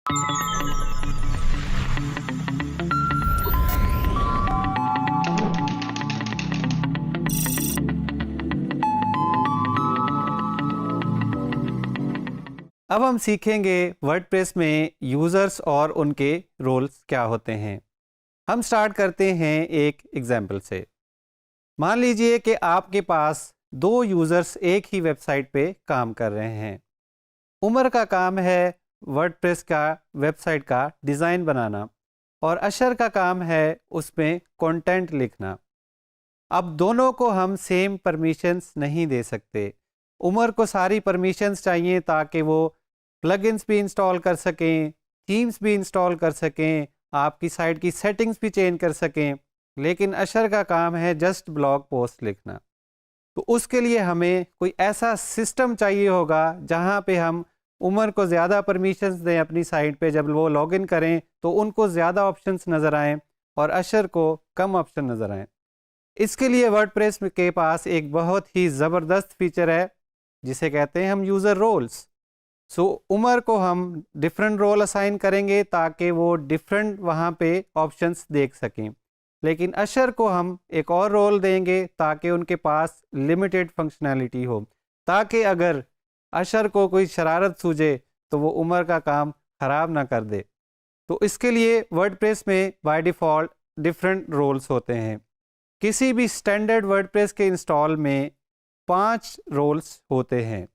अब हम सीखेंगे वर्डप्रेस में यूज़र्स और उनके रोल्स क्या होते हैं। हम स्टार्ट करते हैं एक एग्जाम्पल से। मान लीजिए कि आपके पास दो यूज़र्स एक ही वेबसाइट पे काम कर रहे हैं। उमर का काम है वर्डप्रेस का वेबसाइट का डिज़ाइन बनाना और अशर का काम है उसमें कंटेंट लिखना। अब दोनों को हम सेम परमिशंस नहीं दे सकते। उमर को सारी परमिशंस चाहिए ताकि वो प्लगइन्स भी इंस्टॉल कर सकें, थीम्स भी इंस्टॉल कर सकें, आपकी साइट की सेटिंग्स भी चेंज कर सकें, लेकिन अशर का काम है जस्ट ब्लॉग पोस्ट लिखना। तो उसके लिए हमें कोई ऐसा सिस्टम चाहिए होगा जहां पे हम उमर को ज़्यादा परमिशंस दें अपनी साइट पे, जब वो लॉगिन करें तो उनको ज़्यादा ऑप्शंस नज़र आएँ और अशर को कम ऑप्शन नज़र आएँ। इसके लिए वर्डप्रेस के पास एक बहुत ही ज़बरदस्त फीचर है जिसे कहते हैं हम यूज़र रोल्स। उमर को हम डिफरेंट रोल असाइन करेंगे ताकि वो डिफरेंट वहाँ पे ऑप्शंस देख सकें, लेकिन अशर को हम एक और रोल देंगे ताकि उनके पास लिमिटेड फंक्शनैलिटी हो, ताकि अगर अशर को कोई शरारत सूझे तो वो उमर का काम ख़राब ना कर दे। तो इसके लिए वर्डप्रेस में बाय डिफ़ॉल्ट डिफरेंट रोल्स होते हैं। किसी भी स्टैंडर्ड वर्डप्रेस के इंस्टॉल में 5 रोल्स होते हैं।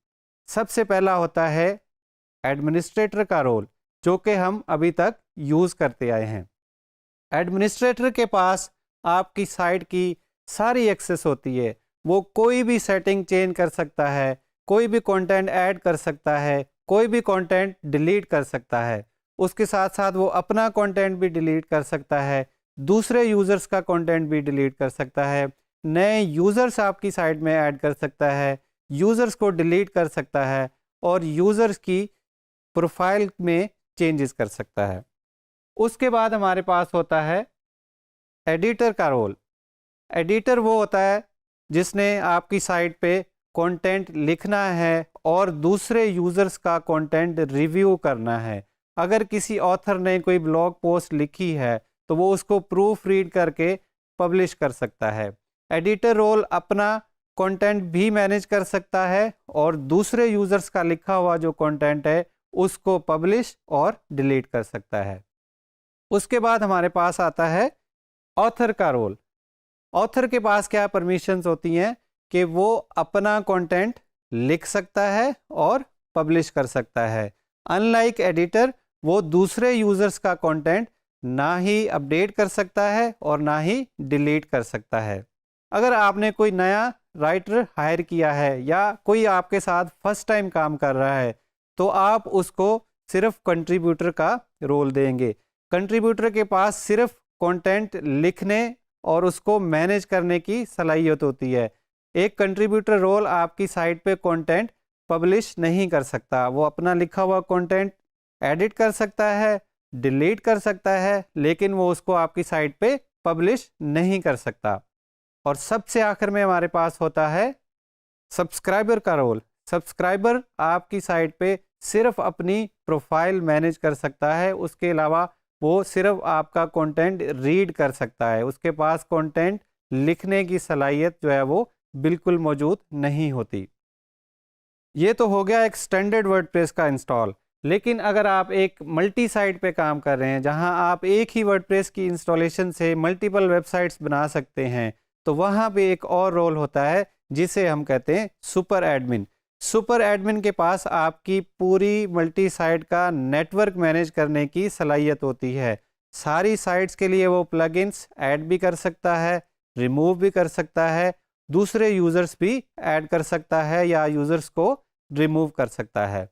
सबसे पहला होता है एडमिनिस्ट्रेटर का रोल, जो कि हम अभी तक यूज़ करते आए हैं। एडमिनिस्ट्रेटर के पास आपकी साइट की सारी एक्सेस होती है। वो कोई भी सेटिंग चेंज कर सकता है, कोई भी कंटेंट ऐड कर सकता है, कोई भी कंटेंट डिलीट कर सकता है। उसके साथ साथ वो अपना कंटेंट भी डिलीट कर सकता है, दूसरे यूज़र्स का कंटेंट भी डिलीट कर सकता है, नए यूज़र्स आपकी साइट में ऐड कर सकता है, यूज़र्स को डिलीट कर सकता है और यूज़र्स की प्रोफाइल में चेंजेस कर सकता है। उसके बाद हमारे पास होता है एडिटर का रोल। एडिटर वो होता है जिसने आपकी साइट पे कंटेंट लिखना है और दूसरे यूज़र्स का कंटेंट रिव्यू करना है। अगर किसी ऑथर ने कोई ब्लॉग पोस्ट लिखी है तो वो उसको प्रूफ रीड करके पब्लिश कर सकता है। एडिटर रोल अपना कंटेंट भी मैनेज कर सकता है और दूसरे यूज़र्स का लिखा हुआ जो कंटेंट है उसको पब्लिश और डिलीट कर सकता है। उसके बाद हमारे पास आता है ऑथर का रोल। ऑथर के पास क्या परमिशंस होती हैं कि वो अपना कंटेंट लिख सकता है और पब्लिश कर सकता है। अनलाइक एडिटर, वो दूसरे यूज़र्स का कंटेंट ना ही अपडेट कर सकता है और ना ही डिलीट कर सकता है। अगर आपने कोई नया राइटर हायर किया है या कोई आपके साथ फर्स्ट टाइम काम कर रहा है तो आप उसको सिर्फ कंट्रीब्यूटर का रोल देंगे। कंट्रीब्यूटर के पास सिर्फ कंटेंट लिखने और उसको मैनेज करने की सलाहियत होती है। एक कंट्रीब्यूटर रोल आपकी साइट पे कंटेंट पब्लिश नहीं कर सकता। वो अपना लिखा हुआ कंटेंट एडिट कर सकता है, डिलीट कर सकता है, लेकिन वो उसको आपकी साइट पे पब्लिश नहीं कर सकता। और सबसे आखिर में हमारे पास होता है सब्सक्राइबर का रोल। सब्सक्राइबर आपकी साइट पे सिर्फ अपनी प्रोफाइल मैनेज कर सकता है, उसके अलावा वो सिर्फ आपका कंटेंट रीड कर सकता है। उसके पास कंटेंट लिखने की सलाहियत जो है वो बिल्कुल मौजूद नहीं होती। ये तो हो गया एक स्टैंडर्ड वर्डप्रेस का इंस्टॉल। लेकिन अगर आप एक मल्टी साइट पे काम कर रहे हैं जहां आप एक ही वर्डप्रेस की इंस्टॉलेशन से मल्टीपल वेबसाइट्स बना सकते हैं, तो वहां पे एक और रोल होता है जिसे हम कहते हैं सुपर एडमिन। सुपर एडमिन के पास आपकी पूरी मल्टी साइट का नेटवर्क मैनेज करने की सलाहियत होती है। सारी साइट्स के लिए वो प्लगइन्स ऐड भी कर सकता है, रिमूव भी कर सकता है, दूसरे यूज़र्स भी ऐड कर सकता है या यूज़र्स को रिमूव कर सकता है।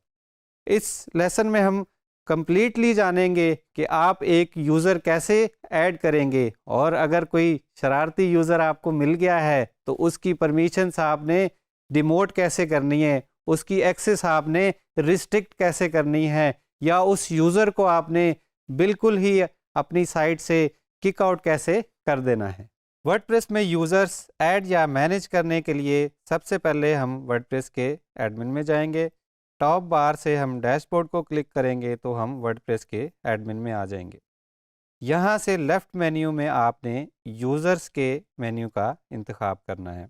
इस लेसन में हम कंप्लीटली जानेंगे कि आप एक यूज़र कैसे ऐड करेंगे और अगर कोई शरारती यूज़र आपको मिल गया है तो उसकी परमिशंस आपने डिमोट कैसे करनी है, उसकी एक्सेस आपने रिस्ट्रिक्ट कैसे करनी है, या उस यूज़र को आपने बिल्कुल ही अपनी साइट से किक आउट कैसे कर देना है। वर्डप्रेस में यूज़र्स ऐड या मैनेज करने के लिए सबसे पहले हम वर्डप्रेस के एडमिन में जाएंगे। टॉप बार से हम डैशबोर्ड को क्लिक करेंगे तो हम वर्डप्रेस के एडमिन में आ जाएंगे। यहाँ से लेफ़्ट मेन्यू में आपने यूज़र्स के मेन्यू का इंतखाब करना है।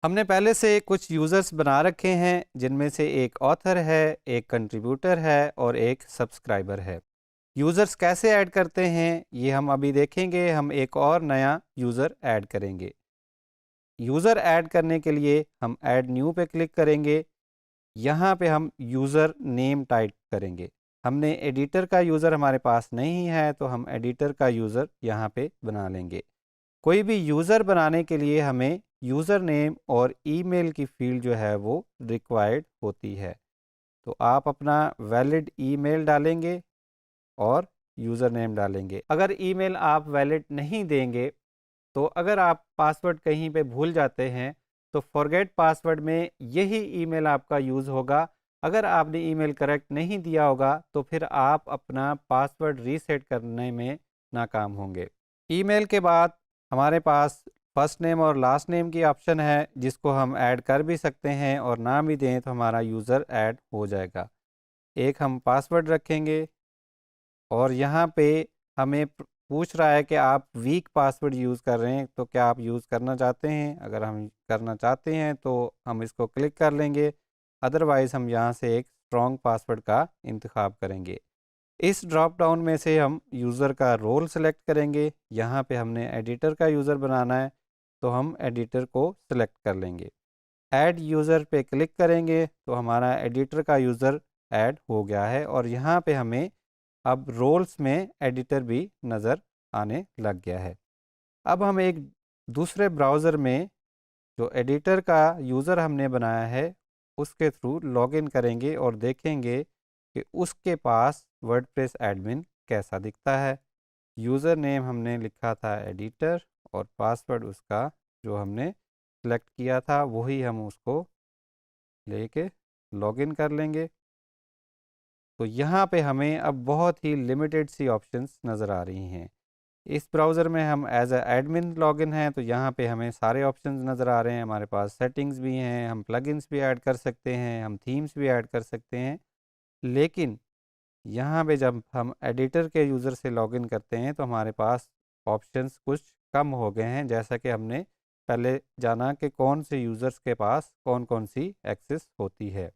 हमने पहले से कुछ यूज़र्स बना रखे हैं, जिनमें से एक ऑथर है, एक कंट्रीब्यूटर है और एक सब्सक्राइबर है। यूज़र्स कैसे ऐड करते हैं ये हम अभी देखेंगे। हम एक और नया यूज़र ऐड करेंगे। यूज़र ऐड करने के लिए हम ऐड न्यू पे क्लिक करेंगे। यहाँ पे हम यूज़र नेम टाइप करेंगे। हमने एडिटर का यूज़र हमारे पास नहीं है तो हम एडिटर का यूज़र यहाँ पे बना लेंगे। कोई भी यूज़र बनाने के लिए हमें यूज़र नेम और ईमेल की फील्ड जो है वो रिक्वायर्ड होती है। तो आप अपना वैलिड ईमेल डालेंगे और यूज़र नेम डालेंगे। अगर ईमेल आप वैलिड नहीं देंगे तो अगर आप पासवर्ड कहीं पे भूल जाते हैं तो फॉरगेट पासवर्ड में यही ईमेल आपका यूज़ होगा। अगर आपने ईमेल करेक्ट नहीं दिया होगा तो फिर आप अपना पासवर्ड रीसेट करने में नाकाम होंगे। ईमेल के बाद हमारे पास फर्स्ट नेम और लास्ट नेम की ऑप्शन है, जिसको हम ऐड कर भी सकते हैं और ना भी दें तो हमारा यूज़र ऐड हो जाएगा। एक हम पासवर्ड रखेंगे और यहाँ पे हमें पूछ रहा है कि आप वीक पासवर्ड यूज़ कर रहे हैं, तो क्या आप यूज़ करना चाहते हैं। अगर हम करना चाहते हैं तो हम इसको क्लिक कर लेंगे, अदरवाइज़ हम यहाँ से एक स्ट्रॉन्ग पासवर्ड का इंतखाब करेंगे। इस ड्रॉप डाउन में से हम यूज़र का रोल सेलेक्ट करेंगे। यहाँ पे हमने एडिटर का यूज़र बनाना है तो हम एडिटर को सिलेक्ट कर लेंगे। ऐड यूज़र पे क्लिक करेंगे तो हमारा एडिटर का यूज़र ऐड हो गया है और यहाँ पे हमें अब रोल्स में एडिटर भी नज़र आने लग गया है। अब हम एक दूसरे ब्राउज़र में जो एडिटर का यूज़र हमने बनाया है उसके थ्रू लॉगिन करेंगे और देखेंगे कि उसके पास वर्डप्रेस एडमिन कैसा दिखता है। यूज़र नेम हमने लिखा था एडिटर और पासवर्ड उसका जो हमने सेलेक्ट किया था वही हम उसको लेके लॉगिन कर लेंगे। तो यहाँ पे हमें अब बहुत ही लिमिटेड सी ऑप्शंस नज़र आ रही हैं। इस ब्राउज़र में हम एज अ एडमिन लॉगिन हैं तो यहाँ पे हमें सारे ऑप्शंस नज़र आ रहे हैं। हमारे पास सेटिंग्स भी हैं, हम प्लगइन्स भी ऐड कर सकते हैं, हम थीम्स भी ऐड कर सकते हैं। लेकिन यहाँ पे जब हम एडिटर के यूज़र से लॉगिन करते हैं तो हमारे पास ऑप्शंस कुछ कम हो गए हैं, जैसा कि हमने पहले जाना कि कौन से यूज़र्स के पास कौन कौन सी एक्सेस होती है।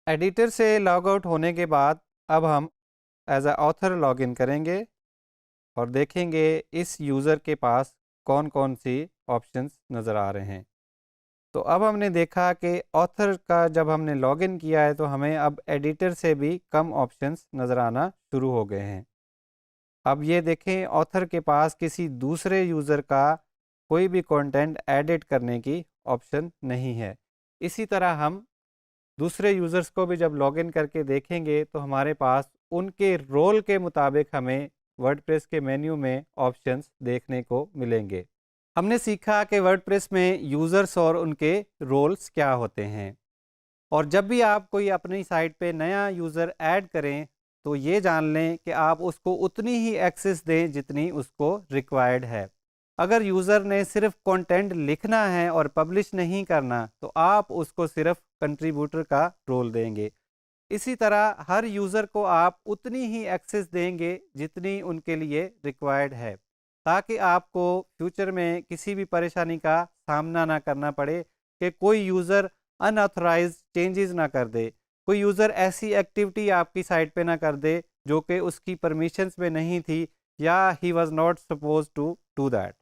एडिटर से लॉग आउट होने के बाद अब हम एज अ ऑथर लॉगिन करेंगे और देखेंगे इस यूज़र के पास कौन कौन सी ऑप्शंस नज़र आ रहे हैं। तो अब हमने देखा कि ऑथर का जब हमने लॉगिन किया है तो हमें अब एडिटर से भी कम ऑप्शंस नज़र आना शुरू हो गए हैं। अब ये देखें ऑथर के पास किसी दूसरे यूज़र का कोई भी कंटेंट एडिट करने की ऑप्शन नहीं है। इसी तरह हम दूसरे यूज़र्स को भी जब लॉगिन करके देखेंगे तो हमारे पास उनके रोल के मुताबिक हमें वर्डप्रेस के मेन्यू में ऑप्शंस देखने को मिलेंगे। हमने सीखा कि वर्डप्रेस में यूज़र्स और उनके रोल्स क्या होते हैं और जब भी आप कोई अपनी साइट पे नया यूज़र ऐड करें तो ये जान लें कि आप उसको उतनी ही एक्सेस दें जितनी उसको रिक्वायर्ड है। अगर यूज़र ने सिर्फ कंटेंट लिखना है और पब्लिश नहीं करना तो आप उसको सिर्फ कंट्रीब्यूटर का रोल देंगे। इसी तरह हर यूज़र को आप उतनी ही एक्सेस देंगे जितनी उनके लिए रिक्वायर्ड है, ताकि आपको फ्यूचर में किसी भी परेशानी का सामना ना करना पड़े कि कोई यूज़र अनऑथराइज्ड चेंजेस ना कर दे, कोई यूज़र ऐसी एक्टिविटी आपकी साइट पे ना कर दे जो कि उसकी परमिशंस में नहीं थी या he was not suppose to do that.